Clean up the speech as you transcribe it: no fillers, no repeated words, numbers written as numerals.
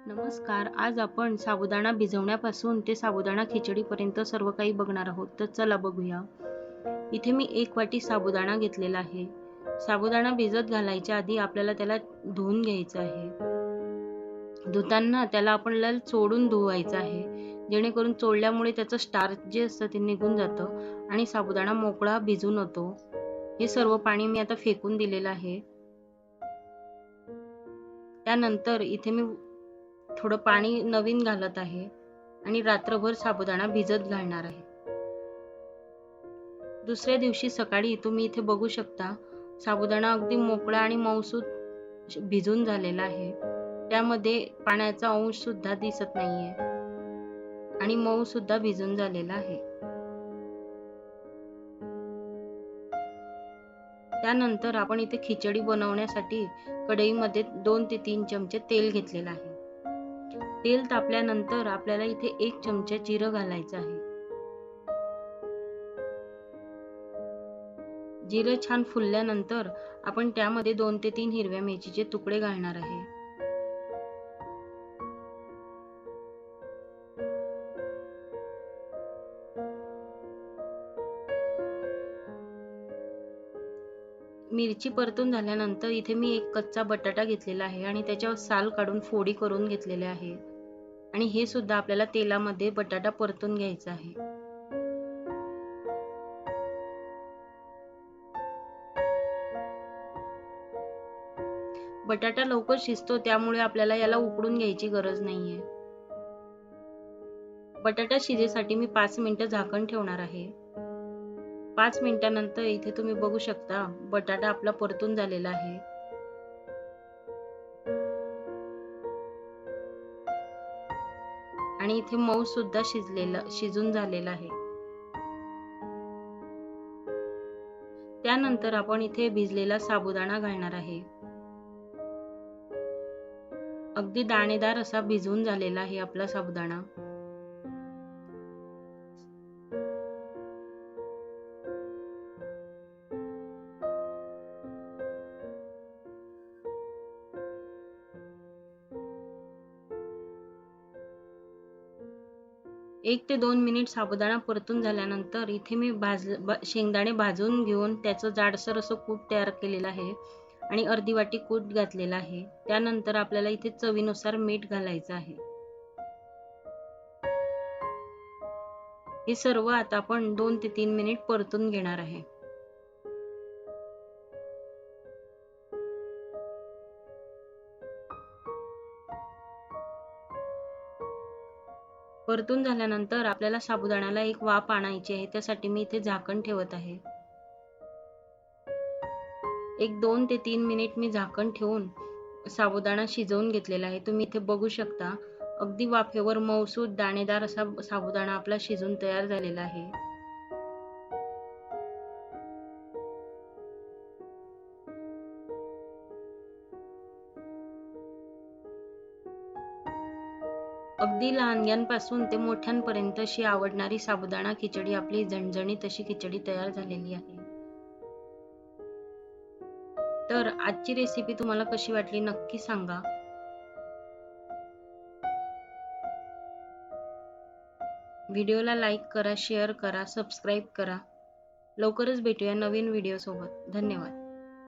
नमस्कार. आज आपण साबुदाणा भिजवण्यापासून ते साबुदाणा खिचडीपर्यंत सर्व काही बघणार आहोत. तर चला बघूया. इथे मी 1 वाटी साबुदाणा घेतलेला आहे. साबुदाणा भिजत घालायच्या आधी आपल्याला त्याला धुवून घ्यायचं आहे. धुताना त्याला आपल्याला चोळून धुवायचं आहे, जेणेकरून चोळल्यामुळे त्याचं स्टार्च जे असतं ते निघून जातं आणि साबुदाणा मोकळा भिजून होतो. हे सर्व पाणी मी आता फेकून दिलेलं आहे. त्यानंतर इथे मी थोडं पाणी नवीन घालत आहे आणि रात्रभर साबुदाणा भिजत घालणार आहे. दुसऱ्या दिवशी सकाळी तुम्ही इथे बघू शकता, साबुदाणा अगदी मोकळा आणि मऊसूत भिजून झालेला आहे. त्यामध्ये पाण्याचा अंश सुद्धा दिसत नाहीये आणि मऊ सुद्धा भिजून झालेला आहे. त्यानंतर आपण इथे खिचडी बनवण्यासाठी कढईमध्ये 2 ते 3 चमचे तेल घेतलेलं आहे. तेल तापल्यानंतर आपल्याला इथे 1 चमचा जिरं घालायचं आहे. जिरं छान फुलल्यानंतर आपण त्यामध्ये 2 ते 3 हिरव्या मिरचीचे तुकडे घालणार आहे. मिरची परतून झाल्यानंतर इथे मी 1 कच्चा बटाटा घेतलेला आहे आणि त्याच्यावर साल काढून फोडी करून घेतलेले आहे आणि हे सुद्धा आपल्याला तेलामध्ये बटाटा परतून घ्यायचा आहे. बटाटा लवकर शिजतो, त्यामुळे आपल्याला याला उकडून घ्यायची गरज नाहीये. बटाटा शिजेसाठी मी 5 मिनिटं झाकण ठेवणार आहे. 5 मिनिटांनंतर इथे तुम्ही बघू शकता, बटाटा आपला परतून झालेला आहे. आणि इथे मऊ सुद्धा शिजून झालेला आहे. त्यानंतर आपण इथे भिजलेला साबुदाणा घालणार आहे. अगदी दाणेदार असा भिजून झालेला आहे आपला साबुदाणा. एक ते 2 मिनिट साबुदाणा परतून झाल्यानंतर इथे मी शेंगदाणे भाजून घेऊन त्याचं जाडसर असं कूट तयार केलेलं आहे आणि अर्धी वाटी कूट घातलेला आहे. त्यानंतर आपल्याला इथे चवीनुसार मीठ घालायचं आहे. हे सर्व आता आपण 2 ते 3 मिनिट परतून घेणार आहे. परतून झाल्यानंतर आपल्याला साबुदाण्याला एक वाफ आणायची आहे. त्यासाठी मी इथे झाकण ठेवत आहे. एक 2 ते 3 मिनिट मी झाकण ठेवून साबुदाणा शिजवून घेतलेला आहे. तुम्ही इथे बघू शकता, अगदी वाफेवर मऊसूत दाणेदार असा साबुदाणा आपला शिजून तयार झालेला आहे. अगदी लहानग्यांपासून ते मोठ्यांपर्यंत अशी आवडणारी साबुदाणा खिचडी, आपली झणझणीत अशी खिचडी तयार झालेली आहे. तर आजची रेसिपी तुम्हाला कशी वाटली नक्की सांगा. व्हिडिओला लाईक करा, शेअर करा, सबस्क्राईब करा. लवकरच भेटूया नवीन व्हिडिओ सोबत. धन्यवाद.